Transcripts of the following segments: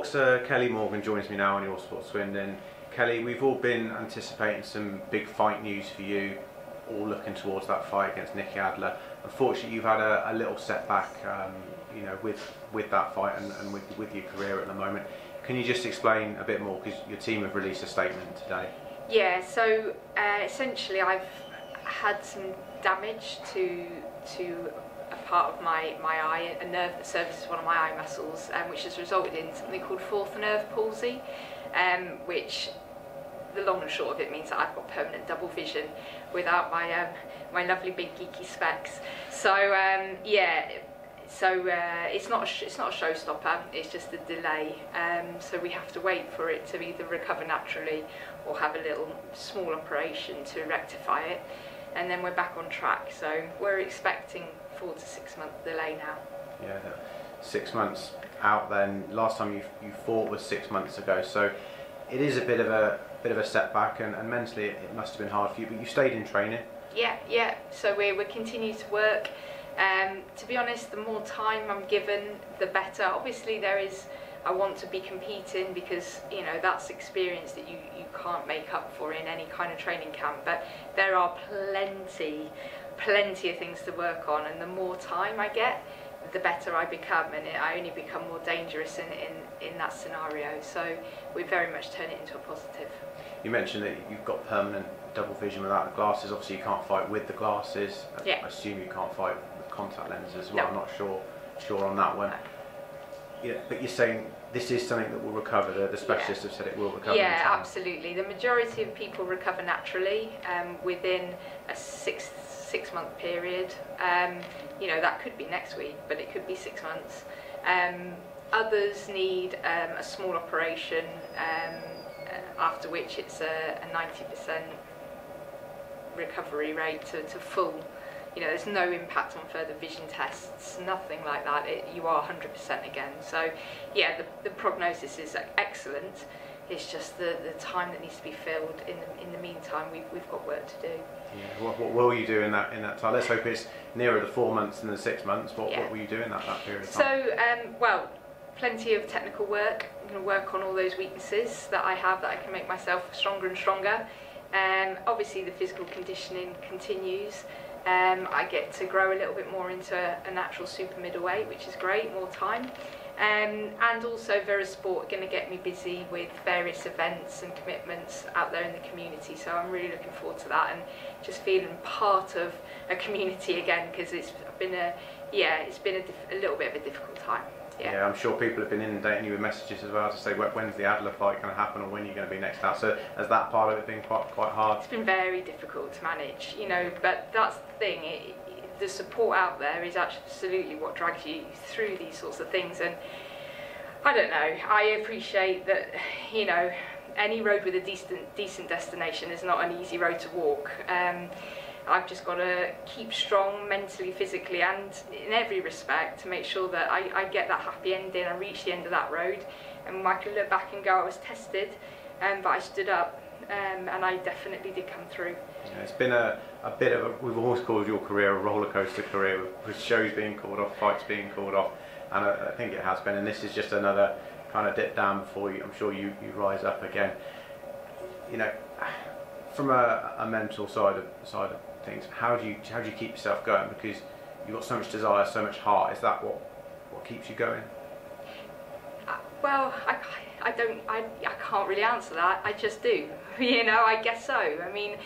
Boxer Kelly Morgan joins me now on Your Sport Swindon. Kelly, we've all been anticipating some big fight news for you, all looking towards that fight against Nicky Adler. Unfortunately, you've had a little setback, with that fight and with your career at the moment. Can you just explain a bit more, because your team have released a statement today? Yeah, so essentially I've had some damage to a part of my eye, a nerve that services one of my eye muscles, which has resulted in something called fourth nerve palsy, which the long and short of it means that I've got permanent double vision without my my lovely big geeky specs. So it's not a showstopper. It's just a delay. So we have to wait for it to either recover naturally or have a little small operation to rectify it, and then we're back on track. So we're expecting 4 to 6 month delay now. Yeah, 6 months out then. Last time you fought was 6 months ago, so it is a bit of a setback, and mentally it must have been hard for you, but you stayed in training. Yeah. So we continue to work. To be honest, the more time I'm given, the better. Obviously I want to be competing, because that's experience that you can't make up for in any kind of training camp, but there are plenty of things to work on, and the more time I get, the better I become, and I only become more dangerous in that scenario. So we very much turn it into a positive. You mentioned that you've got permanent double vision without the glasses. Obviously you can't fight with the glasses. Yeah. I assume you can't fight with contact lenses as well. No. I'm not sure on that one. No. Yeah, but you're saying this is something that will recover. The specialists have said it will recover. Yeah, absolutely. The majority of people recover naturally within a six month period. That could be next week, but it could be 6 months. Others need a small operation, after which it's a 90% recovery rate to full. There's no impact on further vision tests, nothing like that. You are 100% again. So yeah, the prognosis is excellent. It's just the time that needs to be filled. In the meantime, we've got work to do. Yeah. What will you do in that time? Let's hope it's nearer the 4 months than the 6 months. What will you do in that period of time? So plenty of technical work. I'm going to work on all those weaknesses that I have, that I can make myself stronger and stronger. Obviously the physical conditioning continues. I get to grow a little bit more into a natural super middleweight, which is great, more time. And also Verasport going to get me busy with various events and commitments out there in the community. So I'm really looking forward to that, and just feeling part of a community again, because it's been a little bit of a difficult time. Yeah, I'm sure people have been inundating you with messages as well to say when's the Adler fight going to happen, or when you're going to be next out. So has that part of it been quite hard? It's been very difficult to manage, but that's the thing. The support out there is absolutely what drags you through these sorts of things. And I don't know, I appreciate that, any road with a decent destination is not an easy road to walk. I've just got to keep strong mentally, physically, and in every respect, to make sure that I get that happy ending. I reach the end of that road, and I can look back and go, I was tested, but I stood up, and I definitely did come through. Yeah, it's been a bit of a, we've always called your career a roller coaster career, with shows being called off, fights being called off, and I think it has been, and this is just another kind of dip down before I'm sure you rise up again. From a mental side of things, how do you keep yourself going, because you've got so much desire, so much heart? Is that what keeps you going? Well, I can't really answer that. I just do. I guess so. I mean,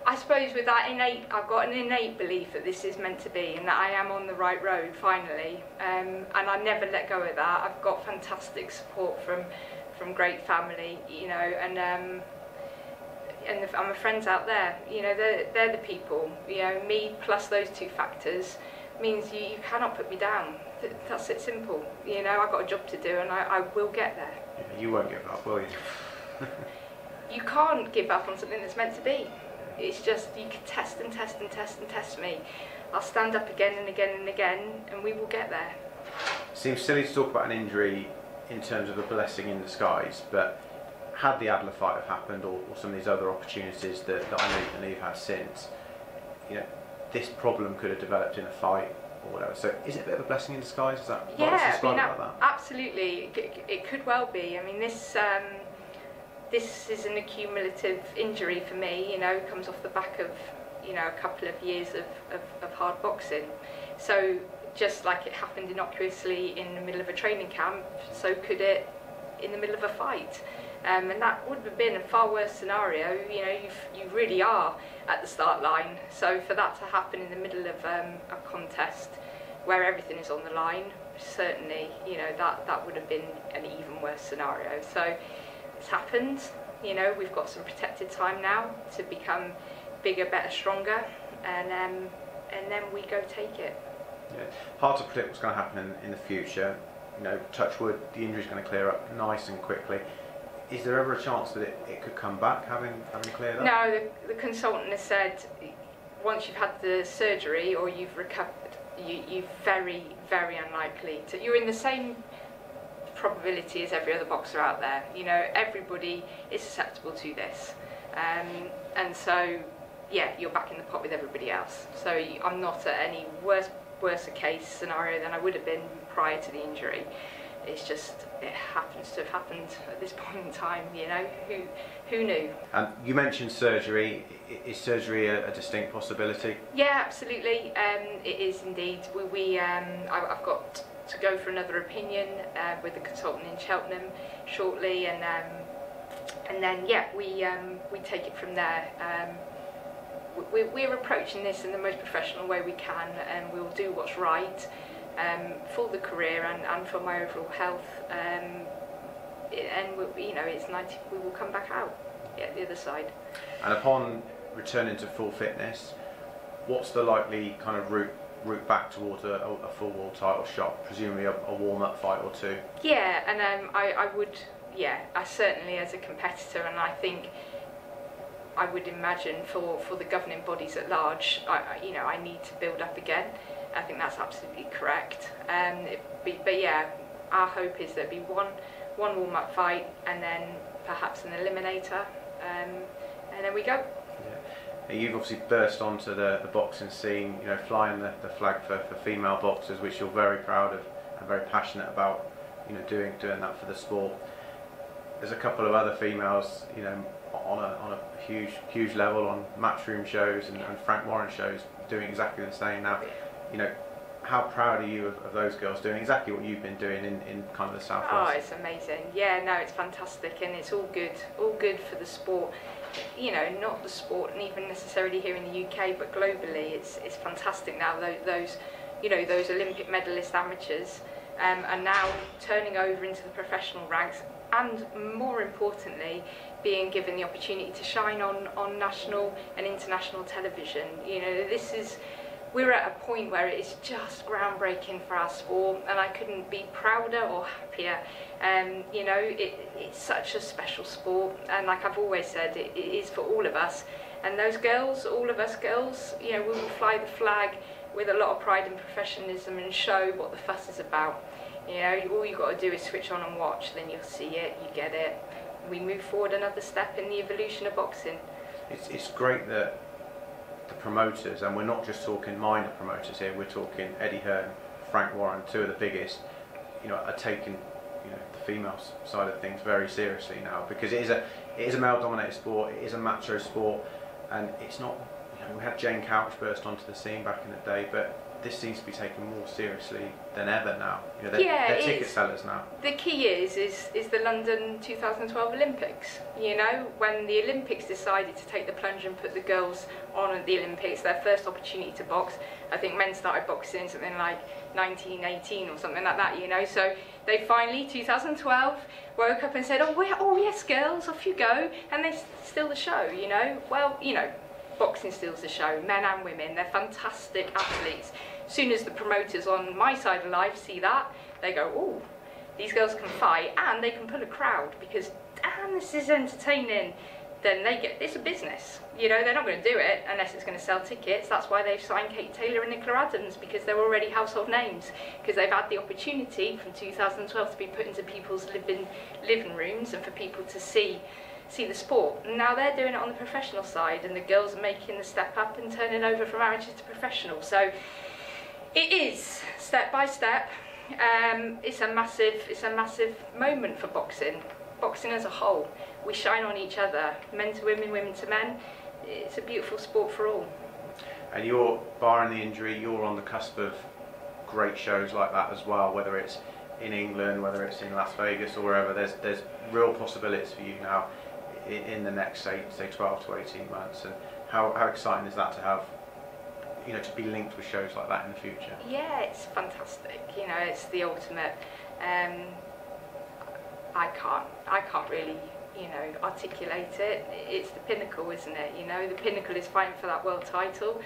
I suppose with that I've got an innate belief that this is meant to be, and that I am on the right road finally. And I never let go of that. I've got fantastic support from great family, and my friends out there. They're the people. Me plus those two factors means you cannot put me down. That's it, simple. I've got a job to do, and I will get there. Yeah, you won't give up, will you? You can't give up on something that's meant to be. It's just, you can test and test and test and test me. I'll stand up again and again and again, and we will get there. Seems silly to talk about an injury in terms of a blessing in disguise, but had the Adler fight have happened, or some of these other opportunities that I know you've had since, this problem could have developed in a fight or whatever. So is it a bit of a blessing in disguise? Is that right? Yeah, Describe it like that? absolutely. It could well be. I mean, this is an accumulative injury for me. You know, comes off the back of, you know, a couple of years of hard boxing. So just like it happened innocuously in the middle of a training camp, so could it in the middle of a fight. And that would have been a far worse scenario. You know, you really are at the start line. So for that to happen in the middle of a contest where everything is on the line, certainly, you know, that would have been an even worse scenario. So it's happened. You know, we've got some protected time now to become bigger, better, stronger, and then we go take it. Yeah. Hard to predict what's going to happen in the future. You know, touch wood, the injury's going to clear up nice and quickly. Is there ever a chance that it could come back, having cleared up? No, the consultant has said once you've had the surgery or you've recovered, you're very, very unlikely to. You're in the same probability as every other boxer out there. You know, everybody is susceptible to this, and so yeah, you're back in the pot with everybody else. So I'm not at any worse a case scenario than I would have been prior to the injury. It's just, it happens to have happened at this point in time, you know, who knew? You mentioned surgery. Is surgery a distinct possibility? Yeah, absolutely. It is indeed. I've got to go for another opinion with the consultant in Cheltenham shortly, and then yeah, we take it from there. We're approaching this in the most professional way we can, and we'll do what's right for the career and for my overall health. And you know, it's 90. We will come back out the other side. And upon returning to full fitness, what's the likely kind of route back towards a full world title shot? Presumably a warm-up fight or two. Yeah, and I would. Yeah, I certainly as a competitor, and I think I would imagine for the governing bodies at large, you know, I need to build up again. I think that's absolutely correct. But yeah, our hope is there'd be one warm-up fight and then perhaps an eliminator, and then we go. Yeah. You've obviously burst onto the boxing scene, you know, flying the flag for female boxers, which you're very proud of and very passionate about, you know, doing that for the sport. There's a couple of other females, you know, on a huge level on Matchroom shows and Frank Warren shows doing exactly the same now. You know, how proud are you of those girls doing exactly what you've been doing in kind of the Southwest? Oh, it's amazing. Yeah, no, it's fantastic, and it's all good for the sport. You know, not the sport, and even necessarily here in the UK, but globally, it's fantastic now. Those Olympic medalist amateurs are now turning over into the professional ranks, and more importantly, being given the opportunity to shine on national and international television. You know, we're at a point where it's just groundbreaking for our sport, and I couldn't be prouder or happier. You know, it's such a special sport, and like I've always said, it is for all of us. And those girls, all of us girls, you know, we will fly the flag with a lot of pride and professionalism and show what the fuss is about. You know, all you've got to do is switch on and watch, then you'll see it, you get it. We move forward another step in the evolution of boxing. It's great that the promoters, and we're not just talking minor promoters here, we're talking Eddie Hearn, Frank Warren, two of the biggest, you know, are taking, you know, the female side of things very seriously now, because it is a male-dominated sport, it is a macho sport, and it's not, you know, we had Jane Couch burst onto the scene back in the day, but this seems to be taken more seriously than ever now. You know, they're ticket sellers now. The key is the London 2012 Olympics. You know, when the Olympics decided to take the plunge and put the girls on at the Olympics, their first opportunity to box. I think men started boxing something like 1918 or something like that, you know. So they finally, 2012, woke up and said, oh yes, girls, off you go. And they steal the show, you know. Well, you know, boxing steals the show, men and women. They're fantastic athletes. As soon as the promoters on my side of life see that, they go, oh, these girls can fight and they can pull a crowd because, damn, this is entertaining. Then it's a business. You know, they're not going to do it unless it's going to sell tickets. That's why they've signed Kate Taylor and Nicola Adams, because they're already household names, because they've had the opportunity from 2012 to be put into people's living rooms and for people to see the sport. And now they're doing it on the professional side, and the girls are making the step up and turning over from amateur to professional. So It is, step by step. It's a massive moment for boxing. Boxing as a whole. We shine on each other, men to women, women to men. It's a beautiful sport for all. And you're, barring the injury, you're on the cusp of great shows like that as well, whether it's in England, whether it's in Las Vegas or wherever. There's real possibilities for you now in the next, say 12 to 18 months. And how exciting is that to have, you know, to be linked with shows like that in the future? Yeah, it's fantastic. You know, it's the ultimate. I can't really, you know, articulate it. It's the pinnacle, isn't it? You know, the pinnacle is fighting for that world title,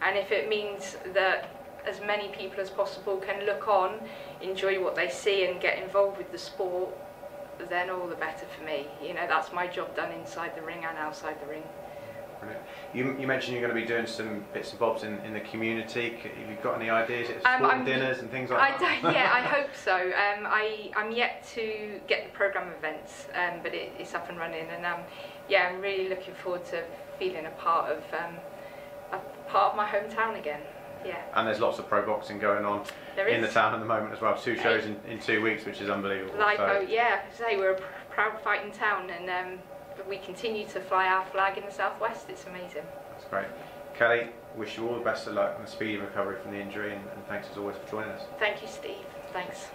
and if it means that as many people as possible can look on, enjoy what they see, and get involved with the sport, then all the better for me. You know, that's my job done inside the ring and outside the ring. Brilliant. You mentioned you're going to be doing some bits and bobs in the community. Have you got any ideas? Sport dinners and things like that? Yeah, I hope so. I'm yet to get the programme of events, but it's up and running, and yeah, I'm really looking forward to feeling a part of my hometown again. Yeah. And there's lots of pro boxing going on in the town at the moment as well. 2 shows in 2 weeks, which is unbelievable. Yeah, say we're a proud fighting town, and we continue to fly our flag in the southwest. It's amazing. That's great. Kelly, wish you all the best of luck and a speedy recovery from the injury, and thanks as always for joining us. Thank you, Steve. Thanks.